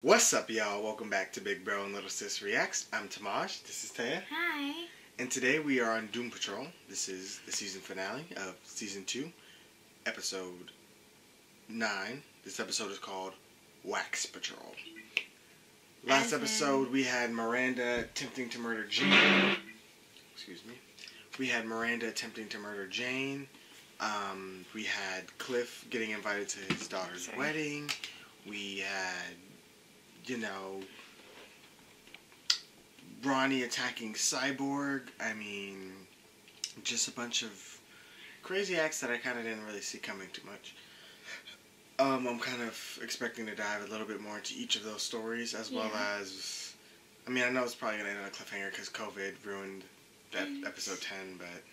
What's up, y'all? Welcome back to Big Bro and Little Sis Reacts. I'm Tamaj. This is Taya. Hi. And today we are on Doom Patrol. This is the season finale of Season 2, Episode 9. This episode is called Wax Patrol. Last episode we had Miranda attempting to murder Jane. Excuse me. We had Miranda attempting to murder Jane. We had Cliff getting invited to his daughter's wedding. We had, Ronnie attacking Cyborg. I mean, just a bunch of crazy acts that I kind of didn't really see coming too much. I'm kind of expecting to dive a little bit more into each of those stories, as well as, I know it's probably going to end on a cliffhanger because COVID ruined that episode 10, but...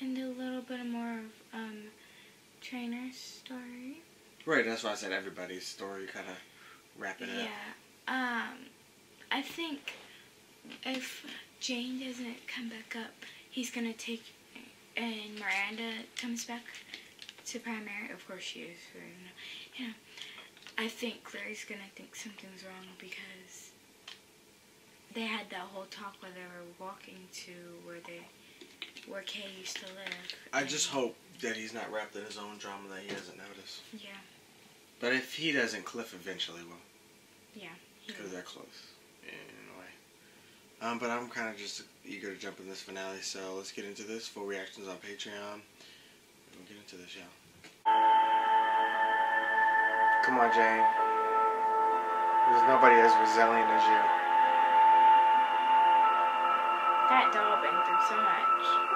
And a little bit more of, Trainer's story. Right, that's why I said everybody's story, kind of wrapping it up. Yeah, I think if Jane doesn't come back up, he's going to take, and Miranda comes back to primary. Of course she is. I think Clary's going to think something's wrong because they had that whole talk where they were walking to where Kay used to live. I just hope that he's not wrapped in his own drama that he doesn't notice. Yeah. But if he doesn't, Cliff eventually will. Yeah. Because they're close, in a way. But I'm kind of just eager to jump in this finale, so let's get into this. Full reactions on Patreon. We'll get into this, y'all. Come on, Jane. There's nobody as resilient as you. That doll been through so much.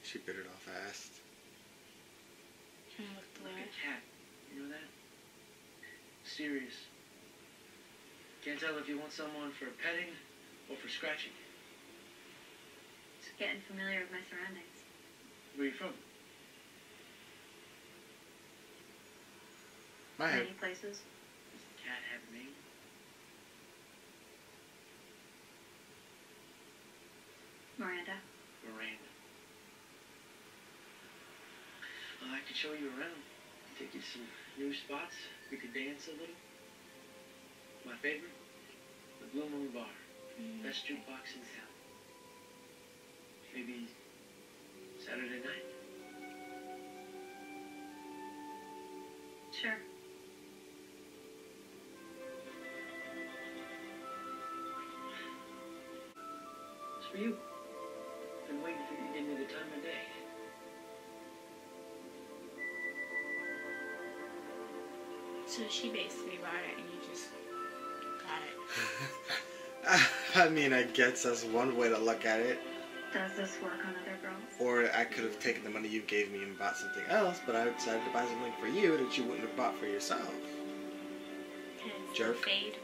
She bit it off fast. Like a cat, you know that? Serious. Can't tell if you want someone for petting or for scratching. Just getting familiar with my surroundings. Where are you from? Many places. Does the cat have a name? Miranda. Miranda. Well, I could show you around. Take you to some new spots. We could dance a little. My favorite? The Blue Moon Bar. Best jukebox in town. Maybe Saturday night? Sure. It's for you. Been waiting for you to give me the time of day. So she basically bought it and you just got it. I guess that's one way to look at it. Does this work on other girls? Or I could have taken the money you gave me and bought something else, but I decided to buy something for you that you wouldn't have bought for yourself. Jerk. Fade.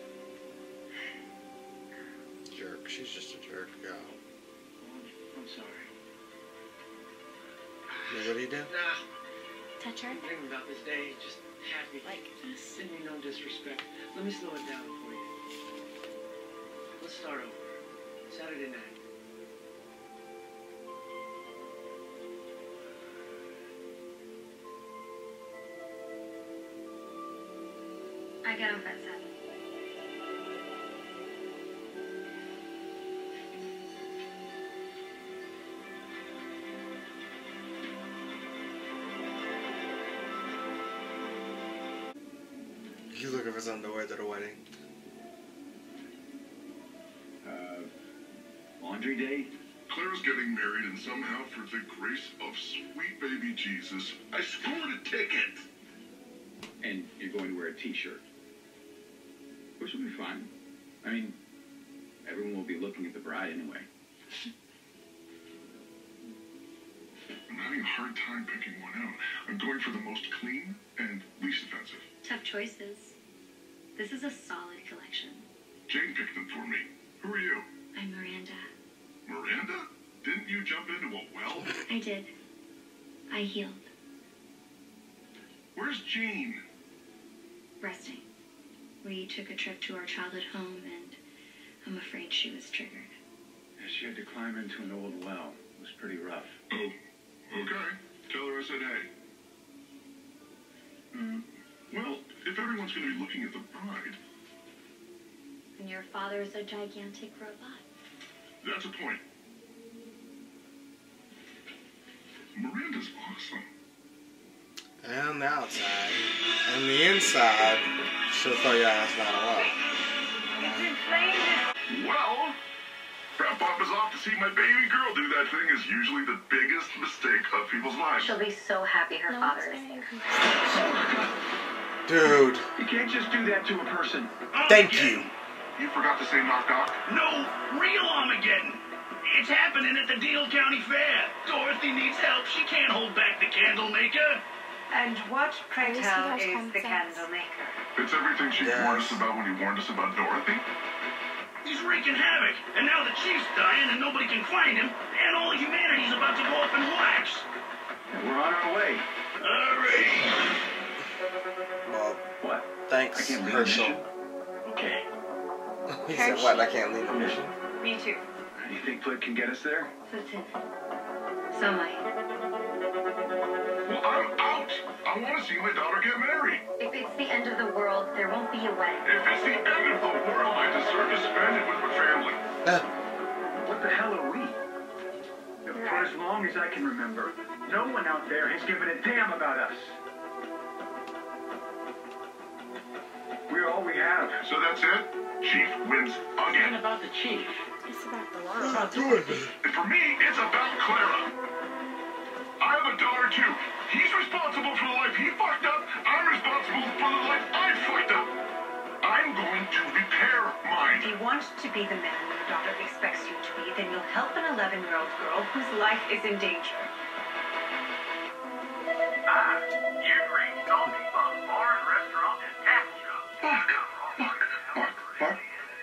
Jerk. She's just a jerk, girl. I'm sorry. What do you do? Nah. Touch her? Dreaming about this day, just happy. Like this. Didn't mean no disrespect. Let me slow it down for you. Let's start over. Saturday night. I get off at 7. He's looking for something to wear to the wedding. Laundry day? Claire's getting married, and somehow, for the grace of sweet baby Jesus, I scored a ticket. And you're going to wear a t-shirt. Which will be fine. Everyone will be looking at the bride anyway. I'm having a hard time picking one out. I'm going for the most clean and least offensive. Tough choices. This is a solid collection. Jane picked them for me. Who are you? I'm Miranda. Miranda? Didn't you jump into a well? I did. I healed. Where's Jane? Resting. We took a trip to our childhood home, and I'm afraid she was triggered. Yeah, she had to climb into an old well. It was pretty rough. Oh, okay. Tell her I said hey. Well, if everyone's going to be looking at the bride, And your father is a gigantic robot. that's a point. Miranda's awesome. And on the outside. And the inside. She'll throw your ass down a well. Well, Grandpapa's off to see my baby girl do that thing is usually the biggest mistake of people's lives. She'll be so happy her No father one's is gonna there. Dude. You can't just do that to a person. Thank you. You forgot to say knock knock? No, real Armageddon. It's happening at the Deal County Fair. Dorothy needs help. She can't hold back the candle maker. And what, pray At least tell, he has is common the sense. candle maker? It's everything she Yes. warned us about when you warned us about Dorothy. He's wreaking havoc, and now the chief's dying and nobody can find him, and all humanity's about to go up in wax. We're on our way. Hurry! Well, What? thanks, I can't leave Herschel. the mission. Okay. He said, what? I can't leave the mission? Me too. You think Flip can get us there? Listen. So might. Well, I'm out. I want to see my daughter get married. If it's the end of the world, there won't be a wedding. If it's the end of the world, I deserve to spend it with my family. What the hell are we? For as long as I can remember, no one out there has given a damn about us. We're all we have. So that's it? Chief wins again. about the chief? It's about the What world. am I doing? And for me, it's about Clara. I have a daughter too. He's responsible for the life he fucked up. I'm responsible for the life I fucked up. I'm going to repair If mine. you want to be the man your daughter expects you to be, then you'll help an 11-year-old girl whose life is in danger. You've reached Salty Bum Bar and Restaurant and Tackle Shop. Fuck.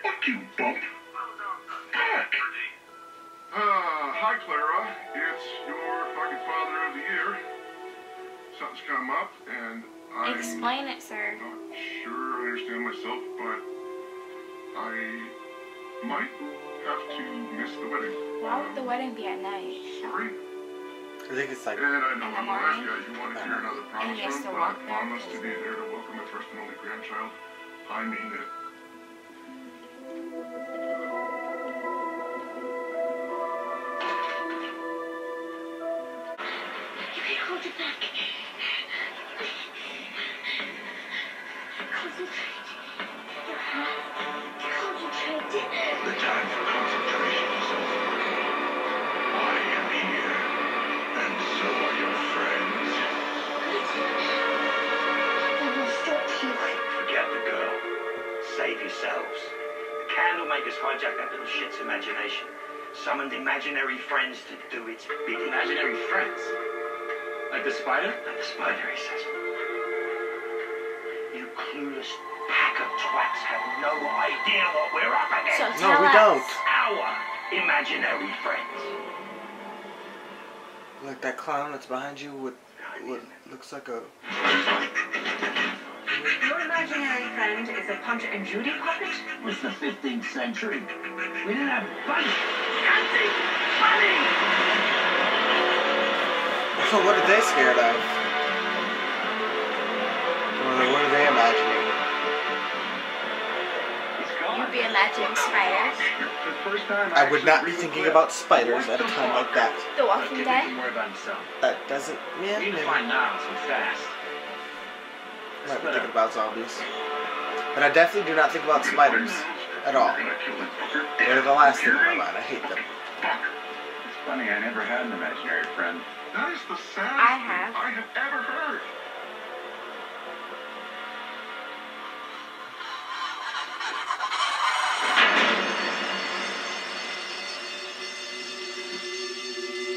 Fuck you, bump. Fuck. Hi, Clara. It's your fucking father of the year. Something's come up, and I'm Explain it, sir. not sure I understand myself, but I might have to miss the wedding. Why would the wedding be at night? Sorry. I think it's like, And I know In the I'm the last morning? guy you want to hear another And promise he has from, to but I walk back promise to to be there to welcome my first and only grandchild. I mean it. You can hold it back. Concentrate. Concentrate. The time for concentration is over. I am here, and so are your friends. I will stop you. Forget the girl. Save yourselves. The candle makers hijacked that little shit's imagination. Summoned imaginary friends to do its bidding. Imaginary friends? Like the spider? Like the spider, he says. You clueless pack of twats have no idea what we're up against. So no, we tell us. don't. Our imaginary friends. Like that clown that's behind you with what looks like a... Your imaginary friend is a Punch and Judy puppet? It was the 15th century. We didn't have money. Hunting! Money! So what are they scared of? What are they imagining? He's gone. You'd be imagining spiders. For the first time, I would not be actually thinking really about spiders at a time like that. The Walking Kid Dead. thinking more about himself. That doesn't... Yeah, We need maybe. to find Niles and fast. I might be thinking about zombies. But I definitely do not think about spiders at all. They're the last thing on my mind. I hate them. It's funny, I never had an imaginary friend. That is the saddest I have. thing I have ever heard.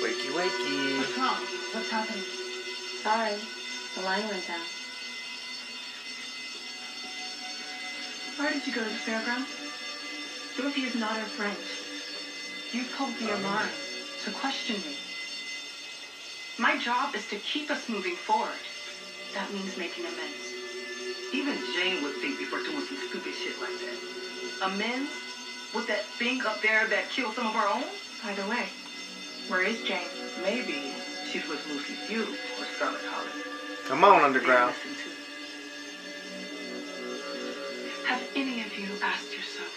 Wakey, wakey. What's wrong? What's happening? Sorry. The line went down. Why did you go to the fairgrounds? Dorothy is not our friend. You pulled the alarm to question me. My job is to keep us moving forward. That means making amends. Even Jane would think before doing some stupid shit like that. Amends? With that thing up there that killed some of our own? By the way, where is Jane? Maybe she's with Lucy Few or Scarlet Holly. Come on, Underground. Have any of you asked yourself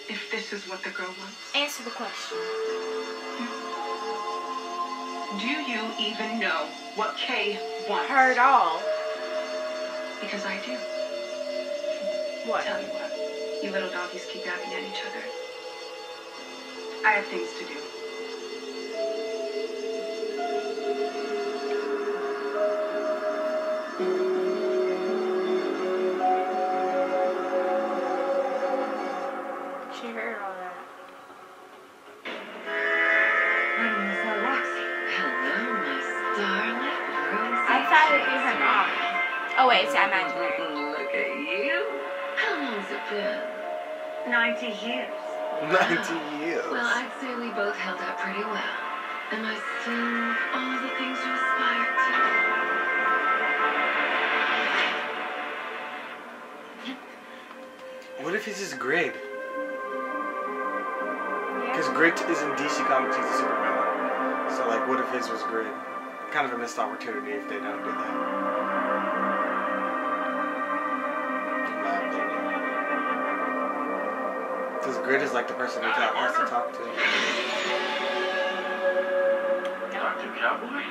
if this is what the girl wants? Answer the question. Do you even know what Kay wants? Her at all. Because I do. What? Tell you what, you little doggies keep yapping at each other. I have things to do. She heard all that. Mademoiselle Roxy. Hello, my starlit rose. I thought it'd be her mom. Oh wait, it's imaginary. Look at you. How long's it been? 90 years. 90 years. Well, I'd say we both held up pretty well. Am I still all the things you aspire to? What if he's his Grid? Because Grid is in DC Comics, he's a supervillain. So, like, what if his was Grid? Kind of a missed opportunity if they don't do that. In my opinion. Because Grid is like the person who has to talk to. Dr. Cowboy?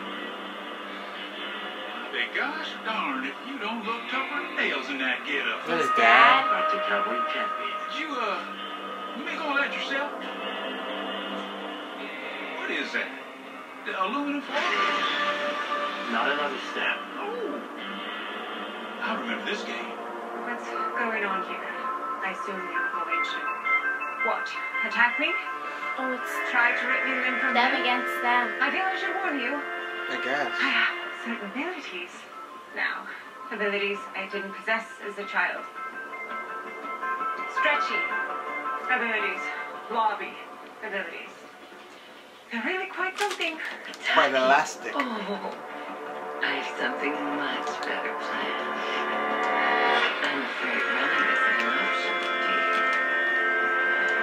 Hey, gosh darn, if you don't look tougher than nails in that getup. That is Dad. Dr. Cowboy, you can't be. Did you make all that yourself? What is that? The aluminum foil? Not another step. Oh. I remember this game. What's going on here? I assume you have arranged. What? Attack me? Oh, it's Try to rip me limb from them limb? against them. I feel I should warn you. I guess. I have certain abilities. Now, abilities I didn't possess as a child. Stretchy abilities. Blobby abilities. They're really quite something. Quite elastic. Oh, I have something much better planned. I'm afraid running isn't an option, dear.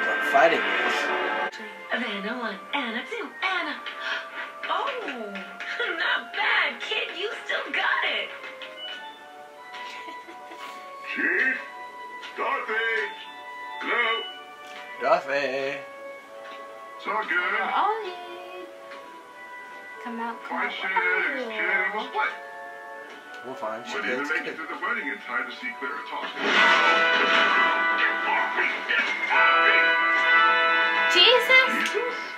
But fighting is. Anna 1, Anna 2, Anna. Oh, not bad, kid. You still got it. Chief? Dorothy? Hello? Dorothy. It's all good. Ollie. Come out, come Why out. should his kid was what? We'll find. She But even gets make it good. to the wedding in time to see Clara talk. Jesus!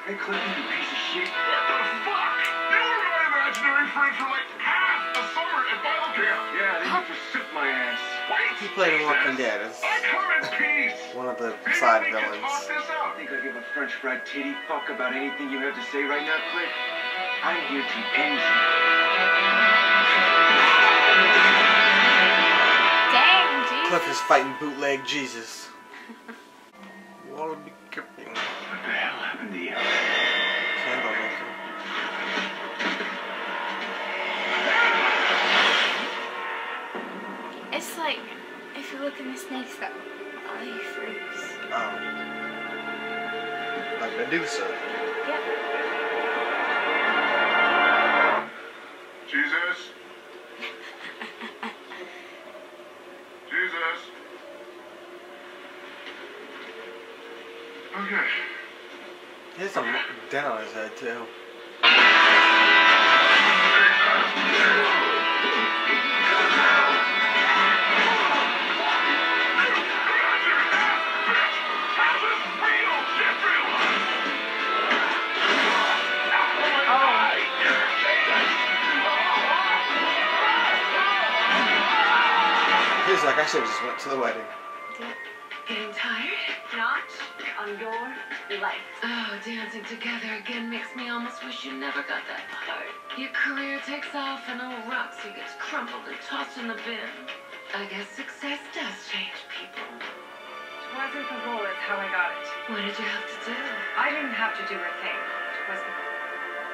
Hey, Cliff, you piece of shit. What the fuck? You were my imaginary friend for like half a summer at Bible camp. Yeah, they need to sit my ass. Wait, He played in Walking Jesus. Dead as I come in peace. one of the Maybe side we can villains. talk this out. I think I give a French fried titty fuck about anything you have to say right now, Cliff. I'm here to end you. Dang, Jesus. Cliff is fighting bootleg Jesus. Wallaby Kipping. What the hell happened to you? Candle maker. It's like, if you look in the snakes, that Ollie freeze. Oh. Like Medusa. Yep. Jesus. Jesus. Okay. He has a dent on his head too. He's like, I should have just went to the wedding. Getting tired? Not on your life. Oh, dancing together again makes me almost wish you never got that part. Your career takes off and old Roxy gets crumpled and tossed in the bin. I guess success does change people. wasn't the role, it's how I got it. What did you have to do? I didn't have to do a thing. It was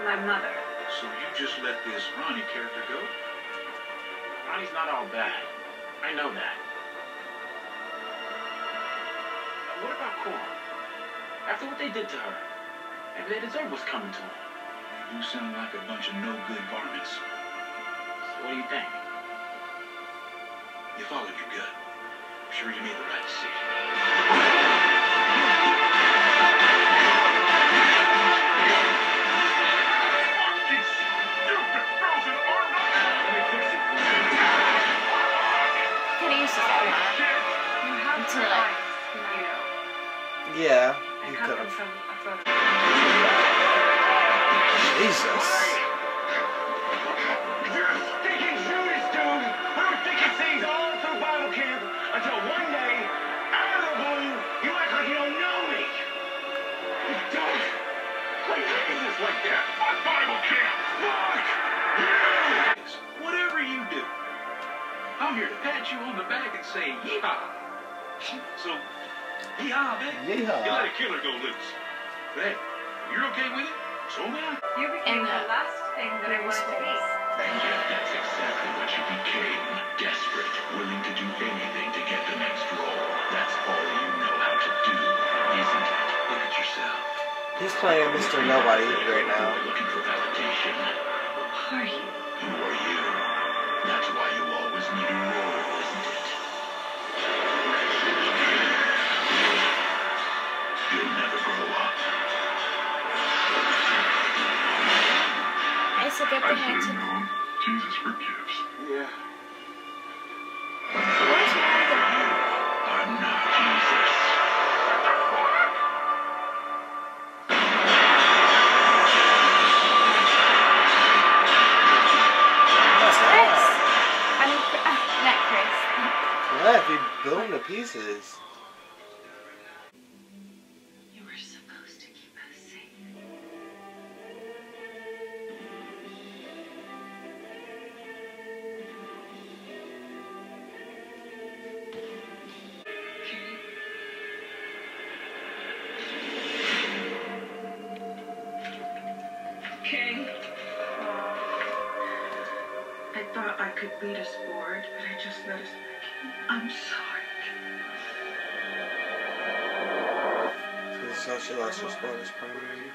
my mother. So you just let this Ronnie character go? Ronnie's not all bad. I know that. What about Cora? After what they did to her, maybe they deserve what's coming to them. You sound like a bunch of no-good varmints. So what do you think? You followed your gut. I'm sure you made the right decision. Fucking stupid frozen arm. Let me fix it. Could have used his arm You have Until her I- eyes, you know. Yeah, I you cut could them have. from a photo. Jesus. You're a stinking Judas, dude! We were thinking things all through Bible camp until one day, out of the blue, you act like you don't know me! You don't play Jesus like that! Fuck Bible camp. Fuck! Whatever you do, I'm here to pat you on the back and say, yeehaw. So, yeehaw, man. Yeehaw. You let a killer go loose. But hey, you're okay with it? So am I. You became And the the- last thing that I wanted to be. And yet that's exactly what you became. Desperate, willing to do anything to get the next role. That's all you know how to do, isn't it? Look at yourself. He's playing Mr. Nobody right now. You're looking for validation. Who are you? Who are you? That's why you always need a role, isn't it? You'll never grow up. It's a good thing I took. Jesus forgives. Yeah. Where's Morgan? I'm not Jesus. That's Chris. hard. I mean, not Chris. What if you blew him to pieces? You were supposed to keep us safe. King. I thought I could lead us forward, but I just let us. I'm sorry. So she lost her spot as primary.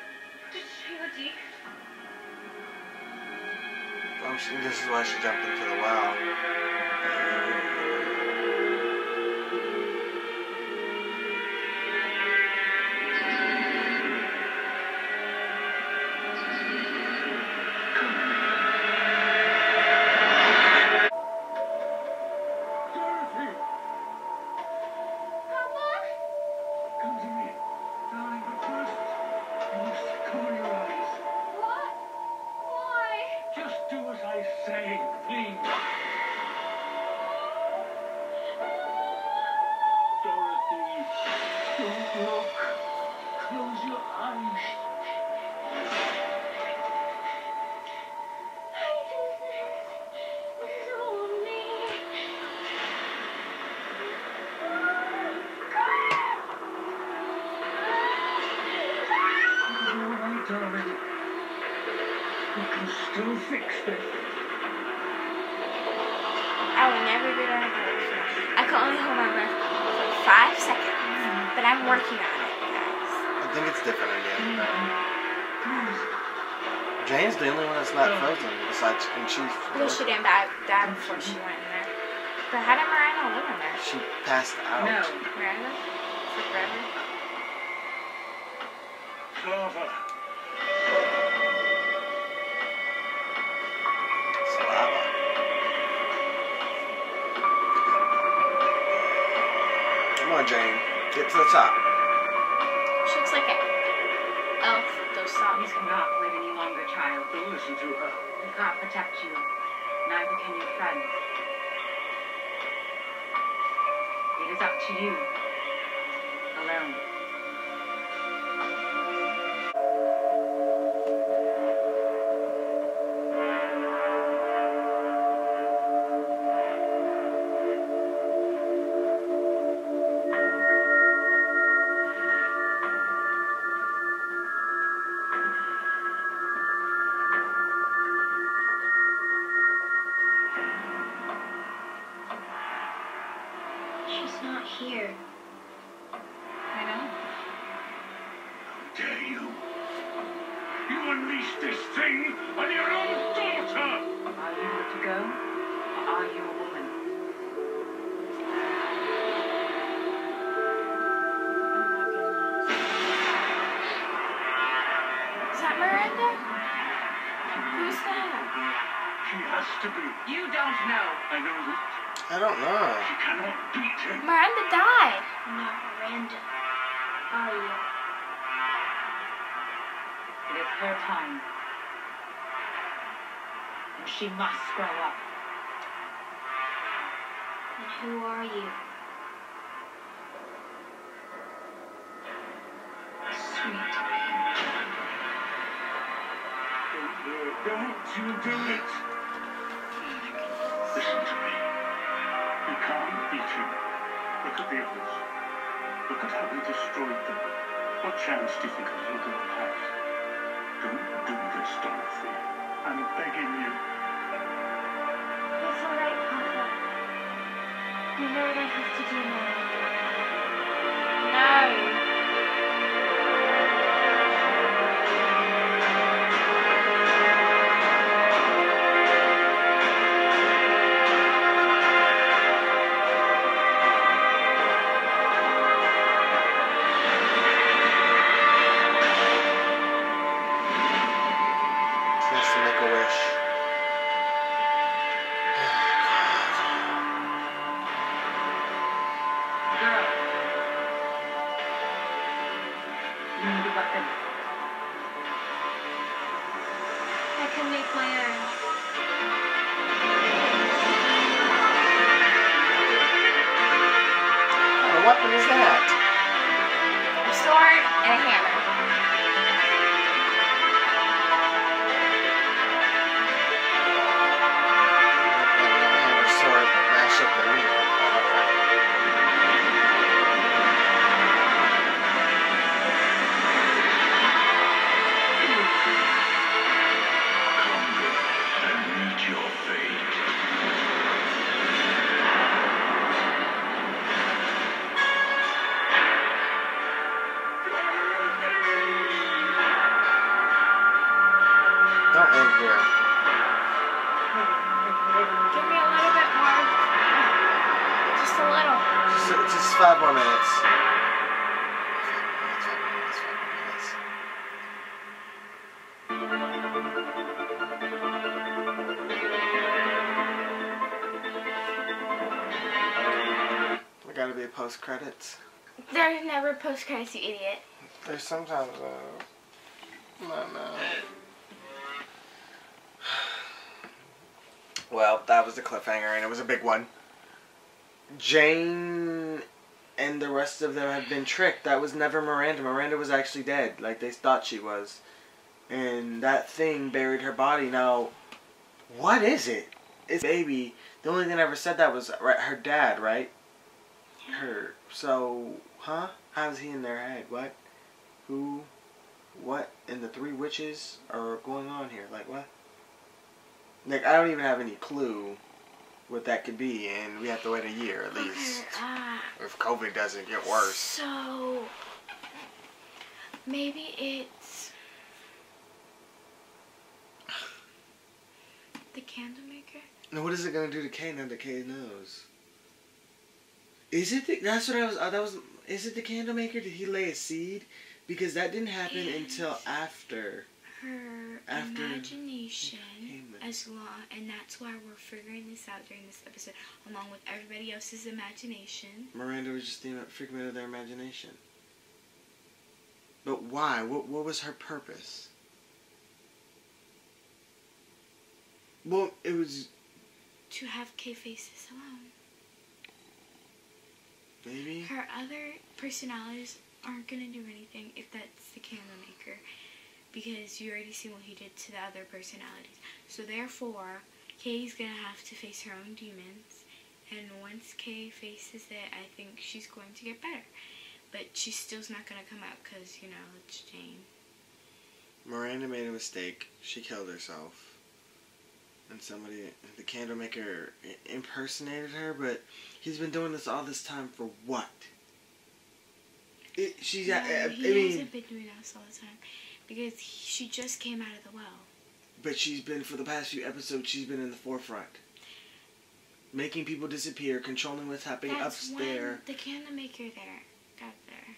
This is why she jumped into the well. Dorothy! Come to me. Darling, but first, you must cover your eyes. What? Why? Just do as I say, please. Dorothy, don't look. Close your eyes. It's all right, darling. We can still fix this. I will never be able to do it. I can only hold my breath for 5 seconds, but I'm working on it, guys. I think it's different again. Jane's the only one that's not frozen besides in Chief. Well, she didn't die before she went in there. But how did Miranda live in there? She passed out. No. Miranda? For forever? Clover. Slava. Come on, Jane. Get to the top. She looks like an elf with those You socks. cannot wait any longer, child. Don't listen to her. We can't protect you. Neither can your friends. It is up to you. Alone. you. You unleashed this thing on your own daughter! Are you good to go? Or are you a woman? Is that Miranda? Who's that? She has to be. You don't know. I know that. I don't know. She cannot beat him. Miranda died. Not Miranda. Are you? It is her time. And she must grow up. And who are you? Sweet. Don't you do it! Listen to me. You can't beat him. Look at the others. Look at how we destroyed them. What chance do you think a little girl has? Don't do this, Dorothy. I'm begging you. It's all right, Papa. You know what I have to do now. No. She has to make a wish. Girl. You need a weapon. I can make my own. What weapon is that? A sword and a hammer. Hammer, sword, mash up the ring. Come, girl, and meet your fate. Don't end here. Give me a little bit more. Just a little. Just 5 more minutes. 5 minutes. There gotta be a post credits. There's never post credits, you idiot. There's sometimes no. Well, that was the cliffhanger, and it was a big one. Jane and the rest of them had been tricked. That was never Miranda. Miranda was actually dead, like they thought she was. And that thing buried her body. Now, what is it? It's baby. The only thing I ever said that was her dad, right? Her. So, huh? How's he in their head? What? Who? What? And the 3 witches are going on here? Like, what? Like, I don't even have any clue what that could be, and we have to wait a year at least. If COVID doesn't get worse. So, maybe it's the candle maker? Now, what is it going to do to Kay now that Kay knows? Is it the, that's what I was, that was, is it the candle maker? Did he lay a seed? Because that didn't happen until after. Her imagination as long, and that's why we're figuring this out during this episode, along with everybody else's imagination. Miranda was just the figment of their imagination. But why? What was her purpose? Well, it was to have Kay face this alone. Maybe her other personalities aren't gonna do anything if that's the candle maker. Because you already see what he did to the other personalities. So therefore, Kay's gonna have to face her own demons. And once Kay faces it, I think she's going to get better. But she still's not gonna come out because, you know, it's Jane. Miranda made a mistake. She killed herself. And somebody, the candle maker, impersonated her. But he's been doing this all this time for what? She's. No, I he mean, hasn't been doing this all the time because she just came out of the well. but she's been for the past few episodes. She's been in the forefront, making people disappear, controlling what's happening That's upstairs. when the candle maker got there.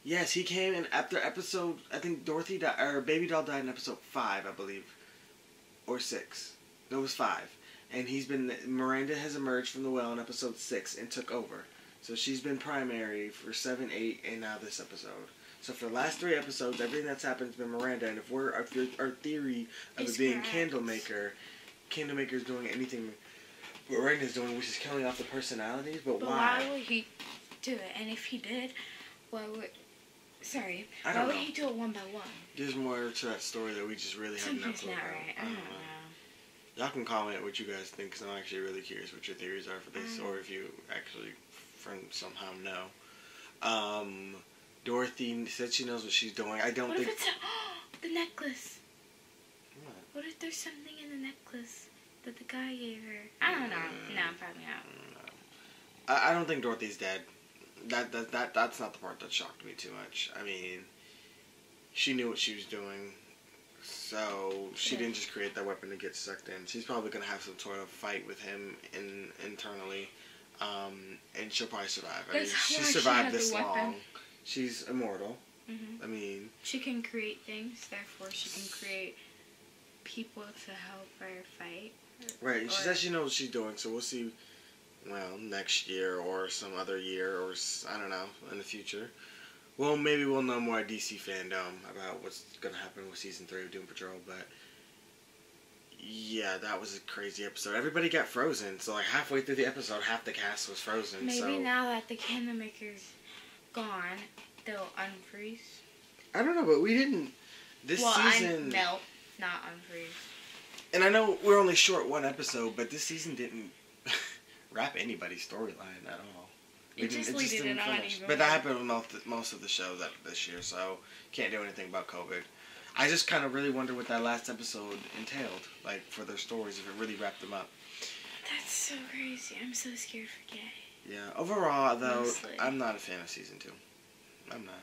Yes, he came in after episode. I think Dorothy died, or Baby Doll died in episode 5, I believe, or 6. No, it was 5. And Miranda has emerged from the well in episode 6 and took over. So she's been primary for 7, 8, and now this episode. So for the last 3 episodes, everything that's happened has been Miranda. And if our theory of It's it being correct. Candlemaker's doing anything Miranda's doing, which is killing off the personalities. But But why? why would he do it? And if he did, why would... Sorry. I Why don't would know. he do it one by one? There's more to that story that we just really have no Something's clue not about. right. I don't know. Y'all can comment what you guys think, because I'm actually really curious what your theories are for this, or if you actually somehow know. Dorothy said she knows what she's doing. I don't What think... if it's the necklace? What? What if there's something in the necklace that the guy gave her? I don't know. No, probably not. I don't think Dorothy's dead. That's not the part that shocked me too much. I mean, she knew what she was doing, so she didn't just create that weapon to get sucked in. She's probably gonna have some sort of fight with him internally, and she'll probably survive. I mean, That's she why she survived had the this weapon. long. She's immortal. Mm-hmm. I mean, She can create things, therefore she can create people to help her fight. right? And she Or- says she knows what she's doing, so we'll see. Well, next year or some other year, or I don't know, in the future. Well, maybe we'll know more at DC Fandom about what's gonna happen with season 3 of Doom Patrol. But yeah, that was a crazy episode. Everybody got frozen, so like halfway through the episode, half the cast was frozen. Maybe so now that the Candlemaker's gone, they'll unfreeze. I don't know, but we didn't this season. Melt, not unfreeze. And I know we're only short one episode, but this season didn't wrap anybody's storyline at all. It just leaded didn't it on finish. even But that more. happened with most of the show this year, so can't do anything about COVID. I just kind of really wonder what that last episode entailed, like for their stories, if it really wrapped them up. That's so crazy. I'm so scared for Gay. Yeah. Overall, though, Mostly. I'm not a fan of season 2. I'm not.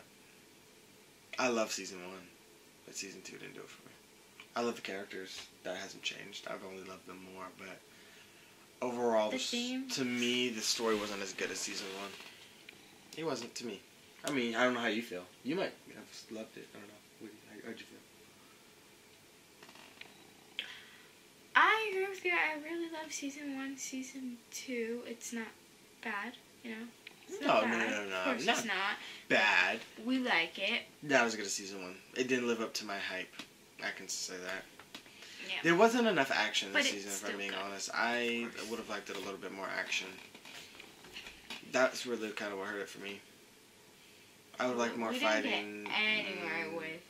I love season 1, but season 2 didn't do it for me. I love the characters. That hasn't changed. I've only loved them more, but overall, The theme? to me, the story wasn't as good as season 1. It wasn't to me. I mean, I don't know how you feel. You might have loved it. I don't know. How'd you feel? I agree with you. I really love season 1. Season 2, it's not bad, you know? It's No, not no, bad. no, no, Of course not it's not. Bad. We like it. That was good as season 1. It didn't live up to my hype. I can say that. Yeah. There wasn't enough action But this it's season, if I'm still being good. honest. I would have liked it a little bit more action. That's really kind of what hurt it for me. I would like more we fighting. didn't get anywhere with,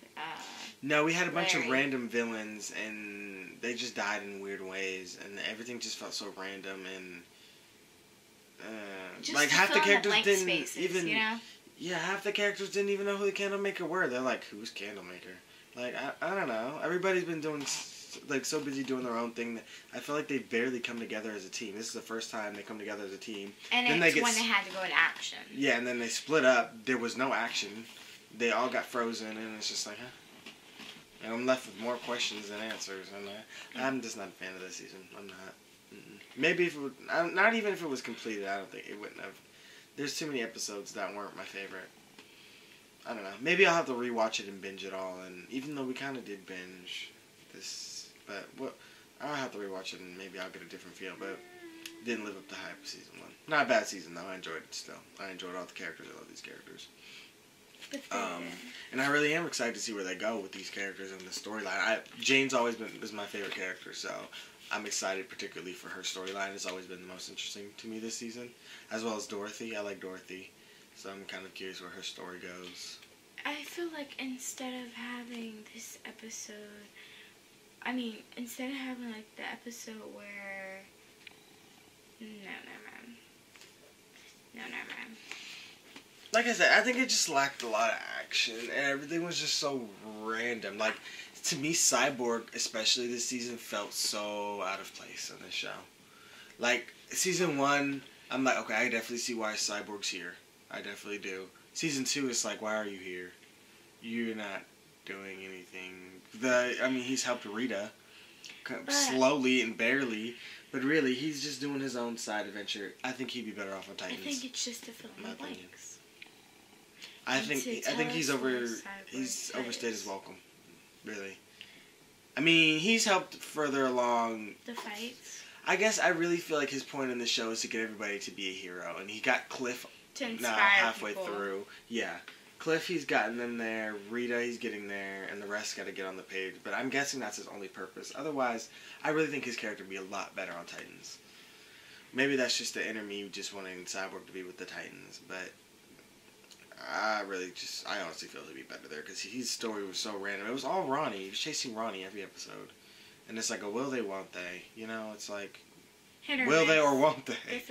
No, we had a bunch of Larry. random villains, and they just died in weird ways, and everything just felt so random, and just like to half the fill in characters blank didn't spaces, even. you know? Yeah, half the characters didn't even know who the Candlemaker were. They're like, who's Candlemaker? Like, I don't know. Everybody's been doing, like, so busy doing their own thing that I feel like they barely come together as a team. This is the first time they come together as a team. And Then it's they when they had to go into action. Yeah, and then they split up. There was no action. They all got frozen, and it's just like, huh? And I'm left with more questions than answers, and I'm just not a fan of this season. I'm not. Maybe if it would, not even if it was completed, I don't think it wouldn't have. There's too many episodes that weren't my favorite. I don't know. Maybe I'll have to rewatch it and binge it all. And even though we kind of did binge this, but I'll have to rewatch it and maybe I'll get a different feel. But it didn't live up to hype of season 1. Not a bad season though. I enjoyed it still. I enjoyed all the characters. I love these characters. And I really am excited to see where they go with these characters and the storyline. Jane's always was my favorite character, so I'm excited particularly for her storyline. It's always been the most interesting to me this season, as well as Dorothy. I like Dorothy, so I'm kind of curious where her story goes. I feel like instead of having this episode, instead of having like the episode where, no, never mind. Like I said, I think it just lacked a lot of action, and everything was just so random. Like, to me, Cyborg, especially this season, felt so out of place on this show. Like, season 1, I'm like, okay, I definitely see why Cyborg's here. I definitely do. Season 2 is like, why are you here? You're not doing anything. He's helped Rita slowly and barely, but really, he's just doing his own side adventure. I think he'd be better off on Titans. I think it's just a film of blanks. I think he's overstayed his welcome. Really. I mean, he's helped further along the fights. I guess I really feel like his point in the show is to get everybody to be a hero, and he got Cliff to inspire now halfway people. through. Yeah. Cliff, he's gotten them there. Rita, he's getting there, and the rest got to get on the page. But I'm guessing that's his only purpose. Otherwise, I really think his character would be a lot better on Titans. Maybe that's just the inner me just wanting Cyborg to be with the Titans, but I honestly feel he'd be better there because his story was so random. It was all Ronnie. He was chasing Ronnie every episode. And it's like a will they, won't they? You know, it's like, will they or won't they?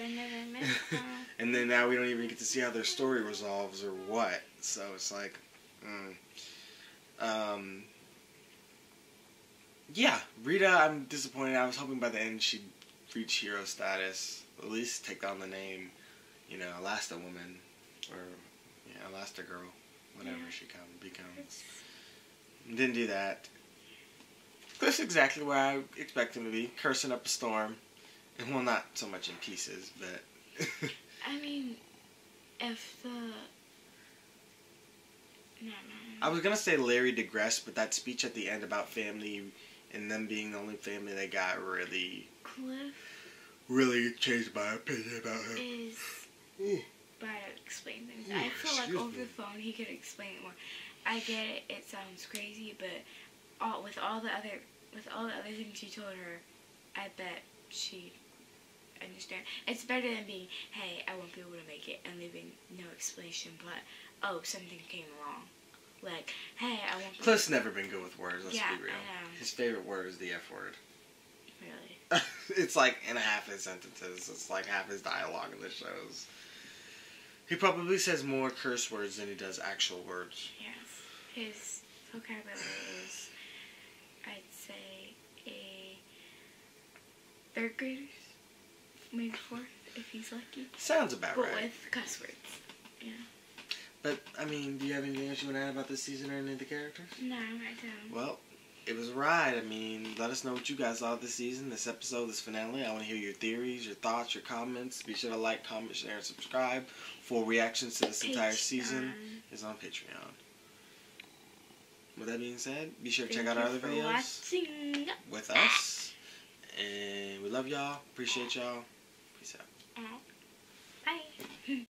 And then now we don't even get to see how their story resolves or what. So it's like, yeah, Rita, I'm disappointed. I was hoping by the end she'd reach hero status, at least take on the name, Elasti-Woman, or Elastigirl, whatever she becomes. Didn't do that. That's exactly where I expect him to be, cursing up a storm. And, well, not so much in pieces, but... I mean, if the... No. I was going to say Larry digressed, but that speech at the end about family and them being the only family they got really... Cliff... really changed my opinion about him. Is bad at explaining things. I feel like over the phone he could explain it more. I get it, it sounds crazy, but with all the other things you told her, I bet she'd understand. It's better than being, hey, I won't be able to make it, and leaving no explanation, but, oh, something came wrong. Like, hey, I won't be Cliff's never been good with words, let's be real. I know. His favorite word is the F word. Really? It's like in half his sentences. It's like half his dialogue in the shows. He probably says more curse words than he does actual words. Yes. His vocabulary is, I'd say, a third grader's, maybe fourth, if he's lucky. Sounds about right. But with cuss words. Yeah. But, I mean, do you have anything else you want to add about this season or any of the characters? No, I don't. Well, it was a ride. I mean, let us know what you guys thought this season, this episode, this finale. I want to hear your theories, your thoughts, your comments. Be sure to like, comment, share, and subscribe. Full reactions to this entire season is on Patreon. With that being said, be sure to check out our other videos with us. And we love y'all. Appreciate y'all. Peace out. Bye.